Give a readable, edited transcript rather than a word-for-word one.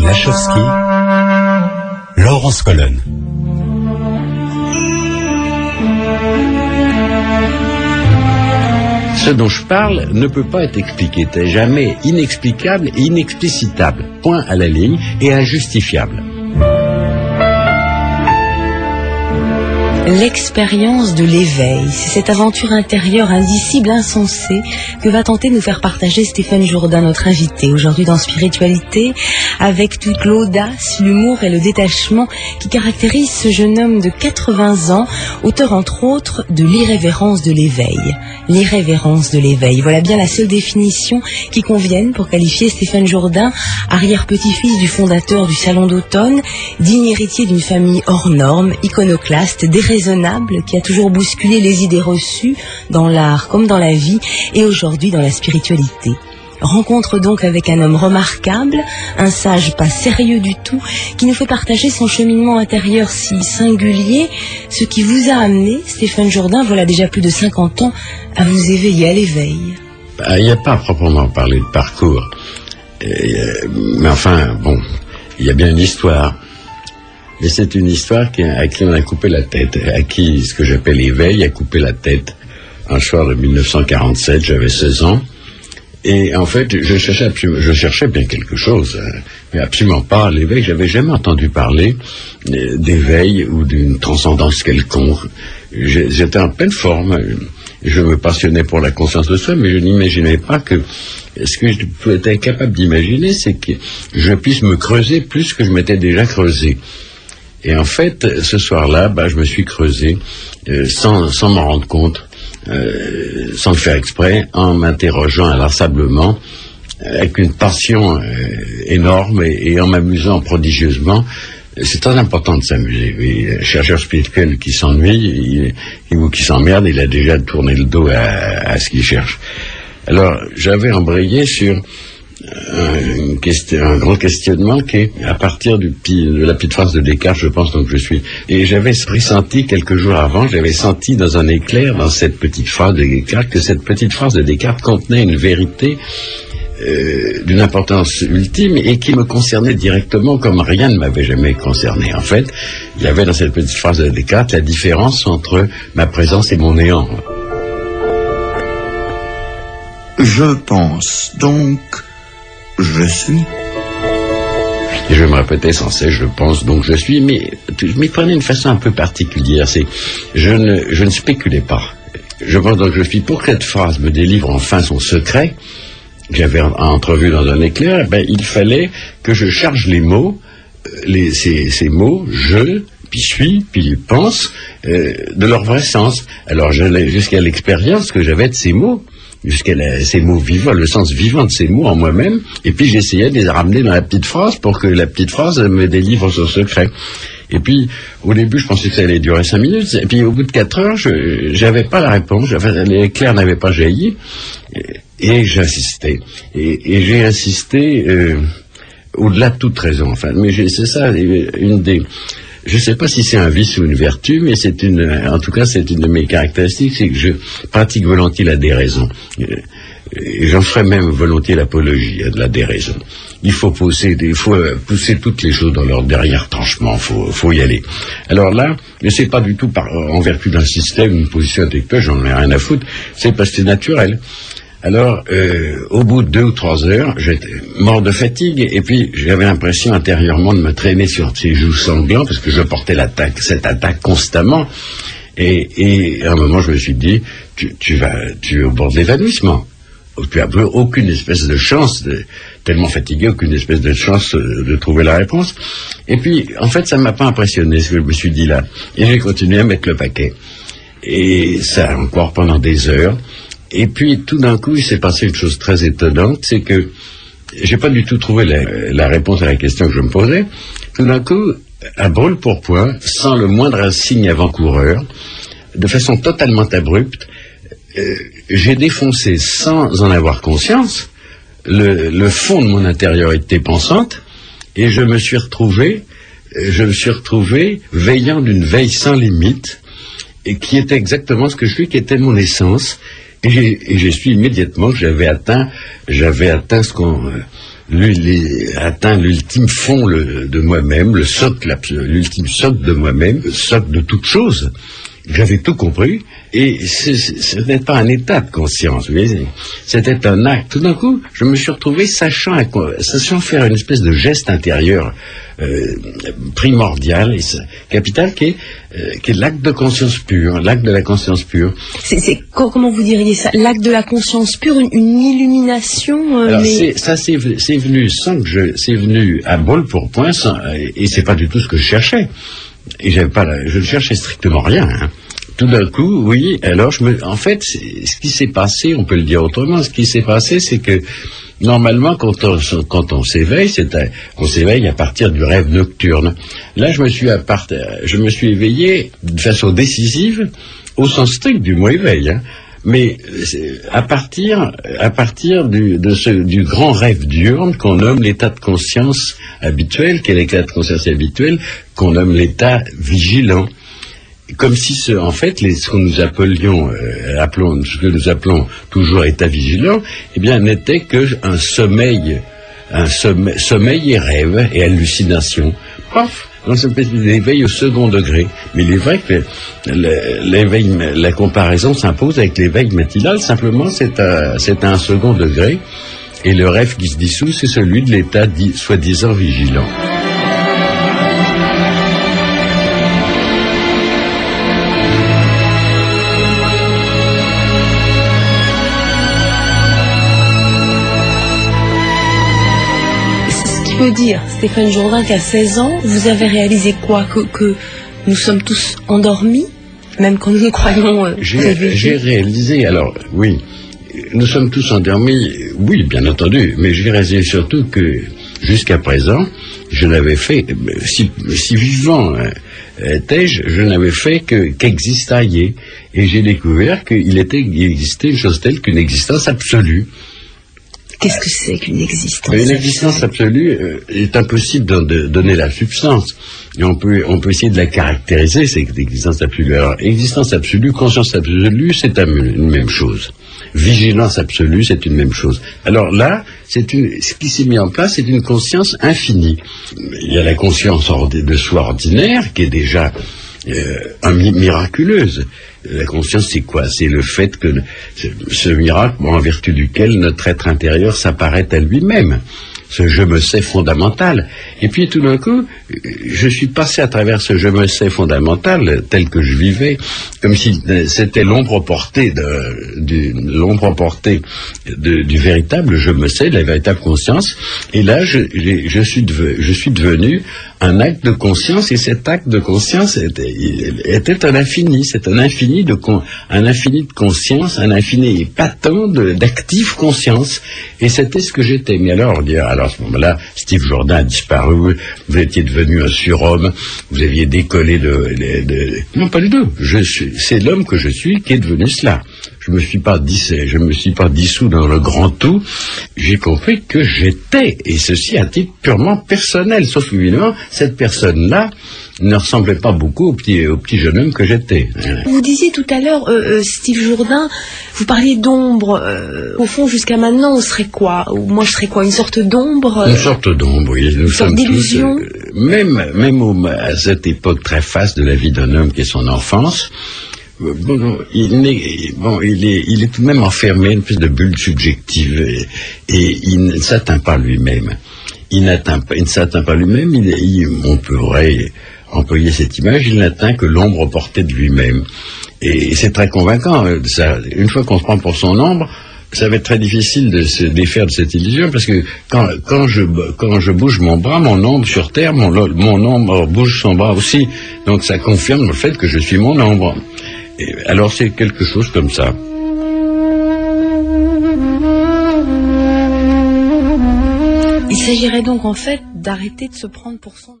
Lachowski, Laurence Colonne. Ce dont je parle ne peut pas être expliqué, c'est jamais inexplicable et inexplicitable, point à la ligne, et injustifiable. L'expérience de l'éveil, c'est cette aventure intérieure indicible, insensée, que va tenter de nous faire partager Stéphane Jourdain, notre invité, aujourd'hui dans Spiritualité, avec toute l'audace, l'humour et le détachement qui caractérisent ce jeune homme de 80 ans, auteur entre autres de L'irrévérence de l'éveil. L'irrévérence de l'éveil, voilà bien la seule définition qui convienne pour qualifier Stéphane Jourdain, arrière-petit-fils du fondateur du Salon d'automne, digne héritier d'une famille hors norme, iconoclaste, déraisonnable, qui a toujours bousculé les idées reçues dans l'art comme dans la vie et aujourd'hui dans la spiritualité. Rencontre donc avec un homme remarquable, un sage pas sérieux du tout, qui nous fait partager son cheminement intérieur si singulier, ce qui vous a amené, Stéphane Jourdain, voilà déjà plus de 50 ans, à vous éveiller à l'éveil. Il n'y a pas à proprement parler de parcours, mais enfin, bon, il y a bien une histoire. Mais c'est une histoire à qui on a coupé la tête, à qui ce que j'appelle l'éveil a coupé la tête. Un soir de 1947, j'avais 16 ans, et en fait, je cherchais bien quelque chose, mais absolument pas l'éveil. J'avais jamais entendu parler d'éveil ou d'une transcendance quelconque. J'étais en pleine forme, je me passionnais pour la conscience de soi, mais je n'imaginais pas que... Ce que je pouvais être incapable d'imaginer, c'est que je puisse me creuser plus que je m'étais déjà creusé. Et en fait, ce soir-là, je me suis creusé sans m'en rendre compte, sans le faire exprès, en m'interrogeant inlassablement, avec une passion énorme et en m'amusant prodigieusement. C'est très important de s'amuser. Oui, un chercheur spirituel qui s'ennuie ou qui s'emmerde, il a déjà tourné le dos à ce qu'il cherche. Alors, j'avais embrayé sur un grand questionnement qui est à partir de la petite phrase de Descartes, je pense, donc je suis. Et j'avais pressenti quelques jours avant, j'avais senti dans un éclair, dans cette petite phrase de Descartes, que cette petite phrase de Descartes contenait une vérité d'une importance ultime et qui me concernait directement comme rien ne m'avait jamais concerné. En fait, il y avait dans cette petite phrase de Descartes la différence entre ma présence et mon néant. Je pense donc... Je suis. Et je me répétais sans cesse, je pense, donc je suis, mais je m'y prenais d'une façon un peu particulière. Je ne spéculais pas. Je pense donc que je suis. Pour que cette phrase me délivre enfin son secret, que j'avais entrevu dans un éclair, il fallait que je charge les mots, ces mots, je, puis suis, puis pense, de leur vrai sens. Alors j'allais jusqu'à l'expérience que j'avais de ces mots, jusqu'à ces mots vivants, le sens vivant de ces mots en moi-même, et puis j'essayais de les ramener dans la petite phrase pour que la petite phrase me délivre son secret. Et puis, au début, je pensais que ça allait durer 5 minutes, et puis au bout de 4 heures, j'avais pas la réponse, l'éclair n'avait pas jailli, et j'insistais. Et j'ai insisté au-delà de toute raison, enfin, mais c'est ça, une des... Je ne sais pas si c'est un vice ou une vertu, mais en tout cas, c'est une de mes caractéristiques, c'est que je pratique volontiers la déraison. Et j'en ferai même volontiers l'apologie de la déraison. Il faut pousser toutes les choses dans leur derrière tranchement, faut y aller. Alors là, mais c'est pas du tout en vertu d'un système, une position intellectuelle, j'en ai rien à foutre, c'est parce que c'est naturel. Alors, au bout de 2 ou 3 heures, j'étais mort de fatigue, et puis j'avais l'impression intérieurement de me traîner sur ces joues sanglants, parce que je portais cette attaque constamment, et à un moment je me suis dit, tu es au bord de l'évanouissement. Tu n'as aucune espèce de chance, tellement fatigué, aucune espèce de chance de trouver la réponse. Et puis, en fait, ça ne m'a pas impressionné ce que je me suis dit là, et j'ai continué à mettre le paquet. Et ça encore pendant des heures. Et puis, tout d'un coup, il s'est passé une chose très étonnante, c'est que j'ai pas du tout trouvé la réponse à la question que je me posais. Tout d'un coup, à brûle-pourpoint, sans le moindre signe avant-coureur, de façon totalement abrupte, j'ai défoncé, sans en avoir conscience, le fond de mon intériorité pensante, et je me suis retrouvé veillant d'une veille sans limite, et qui était exactement ce que je suis, qui était mon essence. Et j'ai su immédiatement que j'avais atteint ce qu'on atteint l'ultime fond de moi-même, le socle, l'ultime socle de moi-même, le socle de toute chose. J'avais tout compris, et ce n'était pas un état de conscience, vous voyez, c'était un acte. Tout d'un coup, je me suis retrouvé sachant faire une espèce de geste intérieur primordial et capital, qui est l'acte de conscience pure, l'acte de la conscience pure. Comment vous diriez ça? L'acte de la conscience pure, une illumination. Alors c'est venu sans que c'est venu à brûle pour point, et c'est pas du tout ce que je cherchais. Et je ne cherchais strictement rien. Hein. Tout d'un coup, oui, alors en fait, ce qui s'est passé, on peut le dire autrement, ce qui s'est passé, c'est que normalement, quand on s'éveille, on s'éveille à partir du rêve nocturne. Là, je me suis éveillé de façon décisive, au sens strict du mot éveil, hein. Mais à partir du grand rêve diurne qu'on nomme l'état de conscience habituel, qui est l'état de conscience habituel, qu'on nomme l'état vigilant. Comme si en fait, ce que nous ce que nous appelons toujours état vigilant, eh bien, n'était qu'un sommeil et rêve et hallucination. Paf! Dans cette espèce d'éveil au second degré. Mais il est vrai que la comparaison s'impose avec l'éveil matinal, simplement c'est à un second degré, et le rêve qui se dissout, c'est celui de l'état soi-disant vigilant. Peut dire, Stéphane Jourdain, qu'à 16 ans, vous avez réalisé quoi? Que nous sommes tous endormis, même quand nous nous croyons réveillés? J'ai réalisé, alors, oui, nous sommes tous endormis, oui, bien entendu, mais j'ai réalisé surtout que, jusqu'à présent, je n'avais fait, si vivant étais-je, je n'avais fait qu'existailler, et j'ai découvert qu'il existait une chose telle qu'une existence absolue. Qu'est-ce que c'est qu'une existence? Une existence absolue est impossible de donner la substance. Et on peut essayer de la caractériser, cette existence absolue. Alors, existence absolue, conscience absolue, c'est une même chose. Vigilance absolue, c'est une même chose. Alors là, ce qui s'est mis en place, c'est une conscience infinie. Il y a la conscience de soi ordinaire, qui est déjà miraculeuse. La conscience, c'est quoi? C'est le fait que ce miracle, en vertu duquel notre être intérieur s'apparaît à lui-même. Ce je me sais fondamental. Et puis tout d'un coup, je suis passé à travers ce je me sais fondamental tel que je vivais, comme si c'était l'ombre portée du véritable je me sais, de la véritable conscience. Et là, je suis devenu un acte de conscience, et cet acte de conscience était un infini. C'est un infini de conscience, un infini épatant d'active conscience. Et c'était ce que j'étais. Mais alors, à ce moment-là, Steve Jourdain a disparu, vous étiez devenu un surhomme, vous aviez décollé Non, pas du tout. C'est l'homme que je suis qui est devenu cela. Je me suis pas dissous dans le grand tout. J'ai compris que j'étais, et ceci à titre purement personnel, sauf évidemment, cette personne-là ne ressemblait pas beaucoup au petit jeune homme que j'étais. Vous disiez tout à l'heure, Steve Jourdain, vous parliez d'ombre. Au fond, jusqu'à maintenant, on serait quoi? Ou moi, je serais quoi? Une sorte d'ombre? Une sorte d'ombre, oui. Nous sommes d'illusion. Tous, même à cette époque très faste de la vie d'un homme qui est son enfance, il est tout de même enfermé, une espèce de bulle subjective, et il ne s'atteint pas lui-même. Il ne s'atteint pas lui-même, on pourrait employer cette image, il n'atteint que l'ombre portée de lui-même. Et c'est très convaincant, ça. Une fois qu'on se prend pour son ombre, ça va être très difficile de se défaire de cette illusion, parce que quand je bouge mon bras, mon ombre sur terre, mon ombre bouge son bras aussi. Donc ça confirme le fait que je suis mon ombre. Et alors c'est quelque chose comme ça. Il s'agirait donc en fait d'arrêter de se prendre pour son...